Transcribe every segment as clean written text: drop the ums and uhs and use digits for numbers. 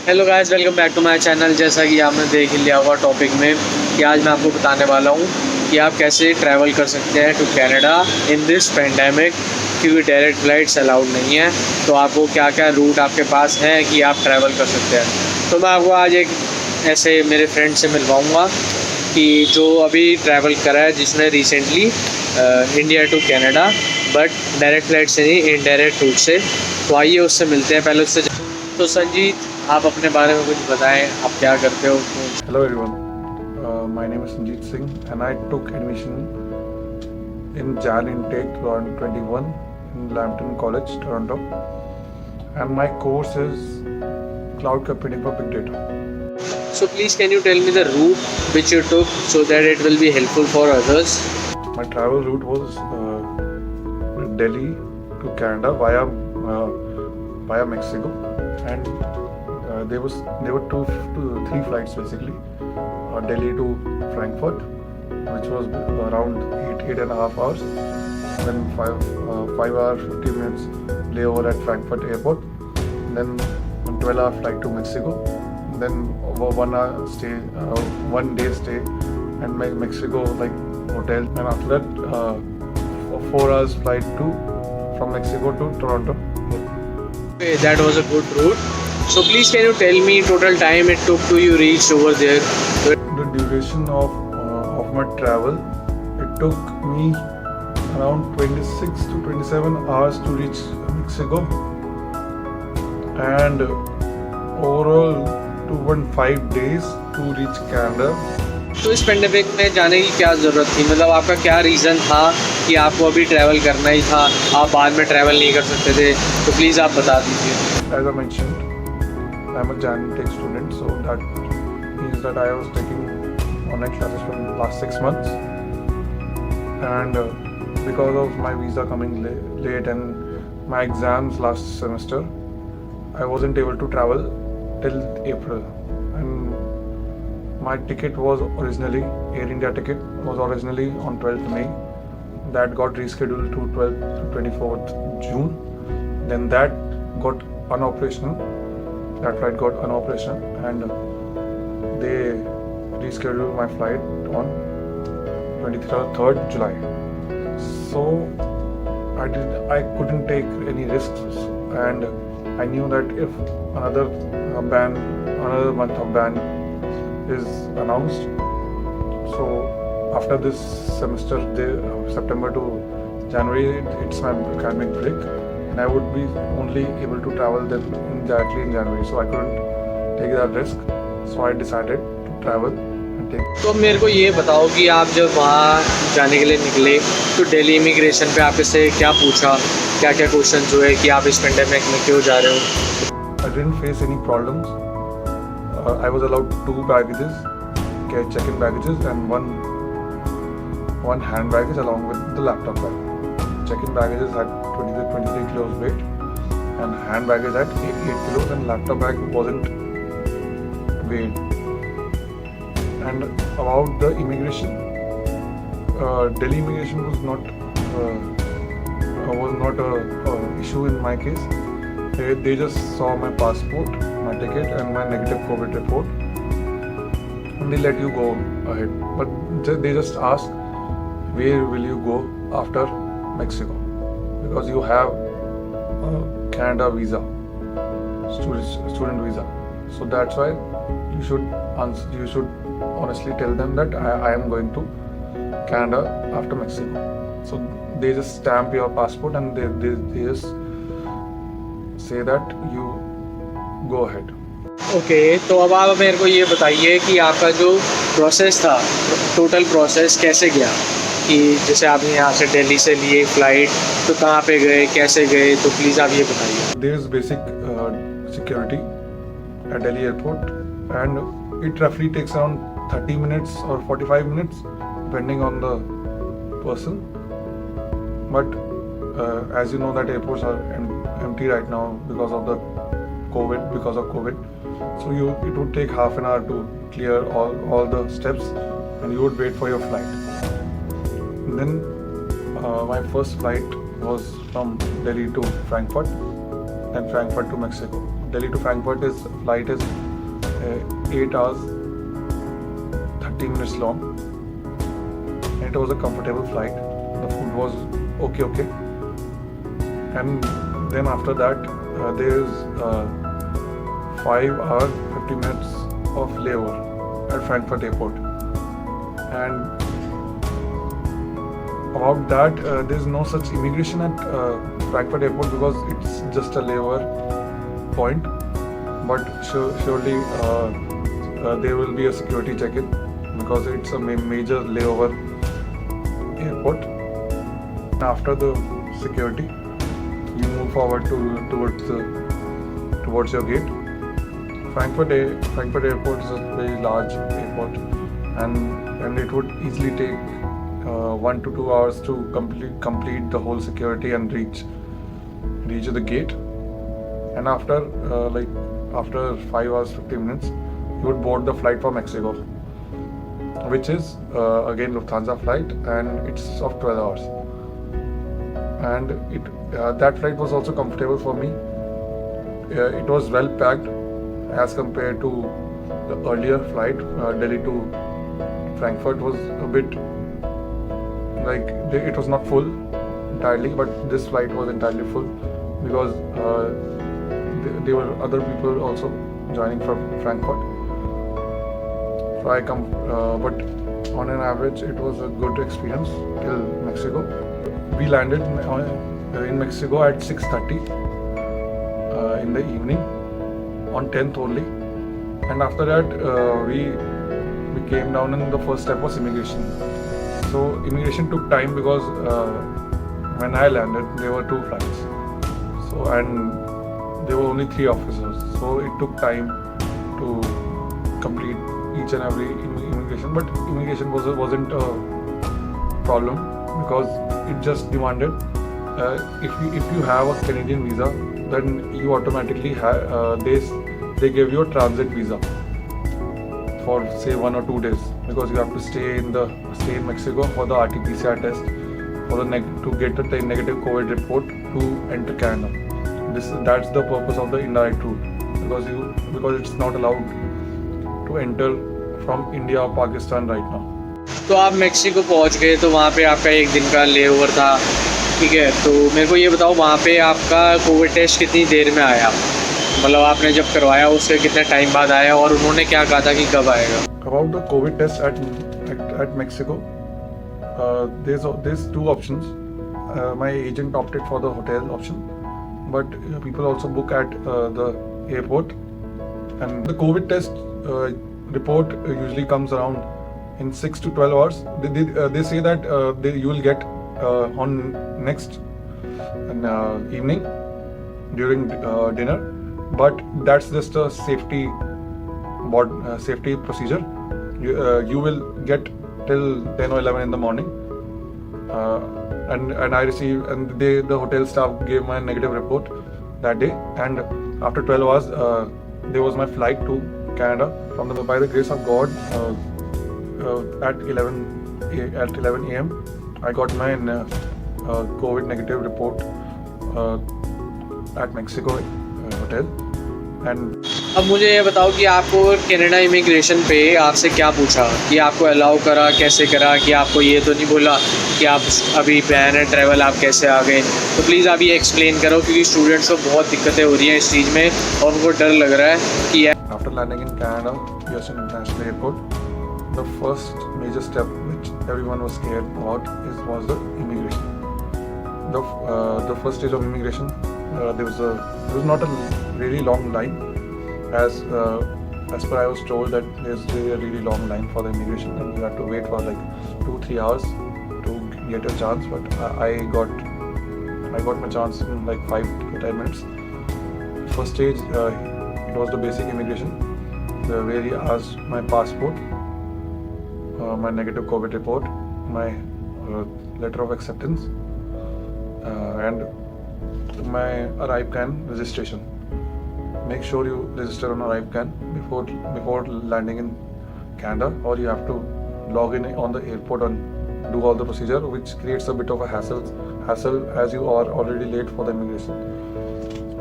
Hello guys, welcome back to my channel. जैसा कि आपने देख लिया होगा टॉपिक में कि आज मैं आपको बताने वाला हूँ कि आप कैसे ट्रैवल कर सकते हैं to Canada in this pandemic, क्योंकि डायरेक्ट फ्लाइट्स अलाउड नहीं है। तो आपको क्या क्या रूट आपके पास है कि आप ट्रैवल कर सकते हैं। तो मैं आपको आज एक ऐसे मेरे फ्रेंड से मिलवाऊँगा कि जो अभी ट्रैवल करा है, जिसने recently India to Canada, but direct flight से नहीं, इनडायरेक्ट रूट से। तो आइए उससे मिलते हैं। पहले उससे तो संजीत, आप अपने बारे में कुछ बताएं, आप क्या करते हो। Hello everyone, my name is Sanjeet Singh and I took admission in Jan intake 2021 in Lambton College, Toronto, and my course is Cloud Computing for Big Data. So please can you tell me the route which you took so that it will be helpful for others. My travel route was Delhi to Canada via Mexico, and there were three flights basically. Delhi to Frankfurt, which was around eight and a half hours. Then 5 hours 50 minutes layover at Frankfurt airport. Then 12-hour flight to Mexico. Then 1 day stay at Mexico like hotel. And after that 4 hours flight from Mexico to Toronto. Okay, that was a good route. So please can you tell me total time it took to you reach over there. The duration of my travel, it took me around 26 to 27 hours to reach Mexico, and overall 2.5 days to reach Canada. तो इस pandemic में जाने की क्या ज़रूरत थी, मतलब आपका क्या रीज़न था कि आपको अभी ट्रैवल करना ही था, आप बाद में ट्रैवल नहीं कर सकते थे? तो प्लीज़ आप बता दीजिए। As I mentioned, I'm a Jan Tech student, so that means that I was taking online classes from last 6 months, and because of my visa coming late and my exams last semester, I wasn't able to travel till April. And my ticket was originally, Air India ticket was originally on 12th May. That got rescheduled to 12th to 24th June. Then that got unoperational. That flight got unoperational, and they rescheduled my flight on 23rd July. So I couldn't take any risks, and I knew that if another month of ban is announced, so after this semester, September to January, it's my academic break, and I would be only able to travel then directly in January. So I couldn't take that risk. So I decided to travel and take. तो मेरे को ये बताओ कि आप जब वहाँ जाने के लिए निकले तो दिल्ली इमिग्रेशन पे आपसे से क्या पूछा, क्या क्या क्वेश्चन हुए कि आप इस पेंडेमिक में क्यों जा रहे हो? I didn't face any problems. I was allowed 2 baggages, check-in baggages, and one hand baggage along with the laptop bag. Check-in baggages had 23 kilos weight, and hand baggage had 8 kilos, and laptop bag wasn't weighed. And about the immigration, Delhi immigration was not a issue in my case. They just saw my passport, my ticket, and my negative COVID report, and they let you go ahead. But they just ask, where will you go after Mexico? Because you have a Canada visa, student visa. So that's why you should honestly tell them that I am going to Canada after Mexico. So they just stamp your passport, and they just say that you go ahead. Okay, तो अब आप मेरे को ये बताइए कि आपका जो प्रोसेस था, टोटल प्रोसेस कैसे गया, कि जैसे आपने यहाँ से दिल्ली से लिए फ़्लाइट, तो कहाँ पे गए, कैसे गए, तो प्लीज़ आप ये बताइए। There is basic security at Delhi airport, and it roughly takes around 30 minutes or 45 minutes depending on the person. But as you know that airports are empty right now because of COVID. So it would take half an hour to clear all the steps, and you would wait for your flight. And then my first flight was from Delhi to Frankfurt, then Frankfurt to Mexico. Delhi to Frankfurt flight is 8 hours 30 minutes long, and it was a comfortable flight. The food was okay, and then after that there is 5 hours 50 minutes of layover at Frankfurt airport, and about that there is no such immigration at Frankfurt airport because it's just a layover point, but surely there will be a security check-in because it's a major layover airport. After the security, you move forward towards your gate. Frankfurt airport is a very large airport, and it would easily take 1 to 2 hours to complete the whole security and reach the gate. And after 5 hours 50 minutes, you would board the flight for Mexico, which is again Lufthansa flight, and it's of 12 hours. And that flight was also comfortable for me. It was well packed as compared to the earlier flight. Delhi to Frankfurt was a bit like it was not full entirely, but this flight was entirely full because there were other people also joining from Frankfurt. So but on an average, it was a good experience till Mexico. We landed in Mexico at 6:30 in the evening on 10th only, and after that we came down, and the first step was immigration. So immigration took time because when I landed there were 2 flights, and there were only 3 officers, so it took time to complete each and every immigration. But immigration wasn't a problem because it just demanded if you have a Canadian visa, then you automatically they give you a transit visa for say 1 or 2 days, because you have to stay in Mexico for the RT-PCR test to get a negative COVID report to enter Canada. That's the purpose of the indirect route, because it's not allowed to enter from India or Pakistan right now. तो आप Mexico पहुंच गए, तो वहाँ पे आपका 1 दिन का लेओवर था, ठीक है। तो मेरे को ये बताओ, वहाँ पे आपका कोविड टेस्ट कितनी देर में आया? मतलब आपने जब करवाया उसके कितने टाइम बाद आया, और उन्होंने क्या कहा था कि कब आएगा? About the COVID test at Mexico, there's 2 options. My agent opted for the hotel option, but people also book at the airport. And the COVID test report usually comes around in 6 to 12 hours. They say that you will get on next evening during dinner, but that's just a safety procedure. You will get till 10 or 11 in the morning, and I received, and the hotel staff gave my negative report that day, and after 12 hours there was my flight to Canada. By the grace of God, at 11 a.m. I got my COVID negative report at Mexico hotel. And अब मुझे ये बताओ कि आपको Canada immigration पे आपसे क्या पूछा, कि आपको अलाउ करा, कैसे करा, कि आपको ये तो नहीं बोला कि आप अभी बैन है ट्रैवल, आप कैसे आ गए? तो प्लीज़ आप ये एक्सप्लेन करो, क्योंकि स्टूडेंट्स को बहुत दिक्कतें हो रही हैं इस चीज़ में और उनको डर लग रहा है कि after landing in Canada, Pearson International Airport, the first major step which everyone was scared about was the immigration. The first stage of immigration, there was not a really long line, as per I was told that there's a really long line for the immigration, and you have to wait for like 2-3 hours to get a chance. But I got my chance in like 5 to 10 minutes. First stage, it was the basic immigration, where he asked my passport, my negative COVID report, my letter of acceptance, and my ArriveCAN registration. Make sure you register on ArriveCAN before landing in Canada, or you have to log in on the airport and do all the procedure, which creates a bit of a hassle as you are already late for the immigration.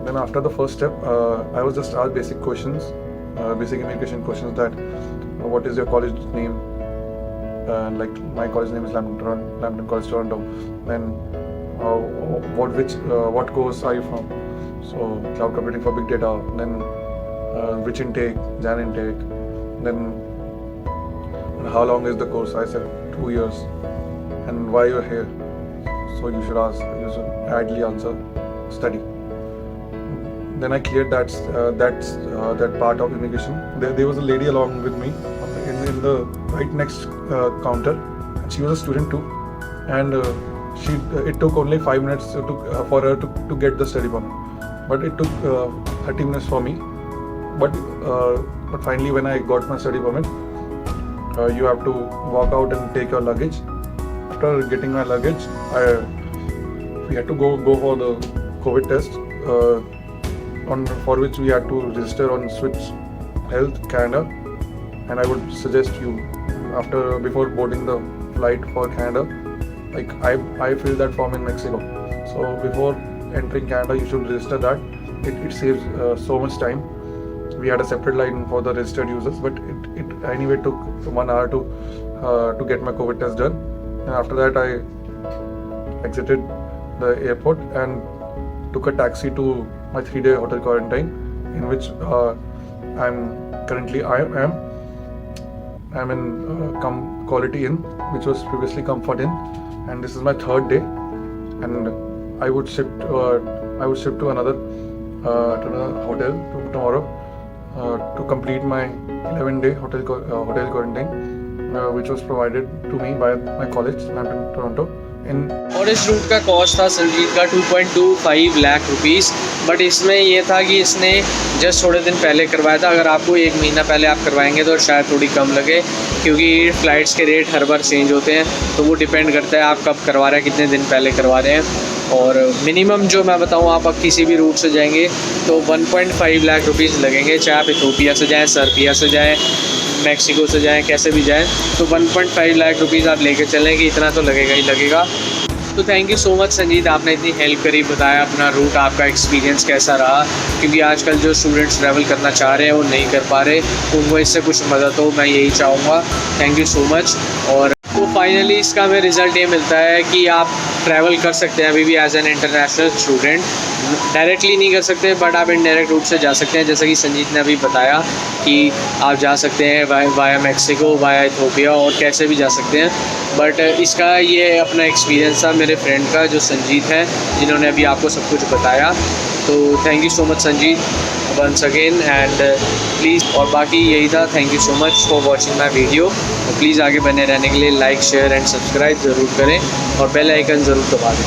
Then after the first step, I was just asked basic questions, basic immigration questions, that what is your college name? Like my college name is Lambton College Toronto. Then what course are you from? So cloud computing for big data. Then which intake? Jan intake. Then how long is the course? I said 2 years. And why you're here? So you should ideally answer study. Then I cleared that part of immigration. There was a lady along with me in the right next counter. She was a student too, and it took only 5 minutes for her to get the study permit, but it took 30 minutes for me. But finally, when I got my study permit, you have to walk out and take your luggage. After getting my luggage, we had to go for the COVID test, for which we had to register on Switch Health Canada. And I would suggest you, before boarding the flight for Canada, like I filled that form in Mexico. So before entering Canada, you should register that. It saves so much time. We had a separate line for the registered users, but it anyway took 1 hour to get my COVID test done. And after that, I exited the airport and took a taxi to my 3-day hotel quarantine, in which I'm in Quality Inn, which was previously Comfort Inn, and this is my 3rd day. And I would shift to another hotel tomorrow to complete my 11-day hotel quarantine, which was provided to me by my college, Lambton Toronto. और इस root का cost था संजीत का 2.25 lakh rupees, but इसमें ये था कि इसने जस्ट थोड़े दिन पहले करवाया था। अगर आपको 1 महीना पहले आप करवाएंगे तो शायद थोड़ी कम लगे, क्योंकि फ़्लाइट्स के रेट हर बार चेंज होते हैं, तो वो डिपेंड करता है आप कब करवा रहे हैं, कितने दिन पहले करवा रहे हैं। और मिनिमम जो मैं बताऊँ, आप किसी भी रूट से जाएंगे तो 1.5 लाख रुपीज़ लगेंगे, चाहे आप इथोपिया से जाएँ, सर्बिया से जाएँ, मैक्सिको से जाएँ, कैसे भी जाएँ, तो 1.5 लाख रुपीज़ आप लेके चलें कि इतना तो लगेगा ही लगेगा। तो thank you so much Sanjeet, आपने इतनी हेल्प करी, बताया अपना रूट, आपका एक्सपीरियंस कैसा रहा, क्योंकि आजकल जो स्टूडेंट्स ट्रैवल करना चाह रहे हैं वो नहीं कर पा रहे, उनको इससे कुछ मदद हो, मैं यही चाहूँगा। Thank you so much. और तो फाइनली इसका हमें रिज़ल्ट ये मिलता है कि आप ट्रैवल कर सकते हैं अभी भी as an international student. Directly नहीं कर सकते, बट आप इनडायरेक्ट रूट से जा सकते हैं, जैसा कि संजीत ने अभी बताया कि आप जा सकते हैं वाया मैक्सिको, वाया इथोपिया, और कैसे भी जा सकते हैं। बट इसका ये अपना एक्सपीरियंस था मेरे फ्रेंड का, जो संजीत है, जिन्होंने अभी आपको सब कुछ बताया। तो thank you so much Sanjeet once again, and please, और बाकी यही था। Thank you so much for watching my video. तो प्लीज़ आगे बने रहने के लिए लाइक, शेयर एंड सब्सक्राइब ज़रूर करें, और बेल आइकन ज़रूर दबा दें।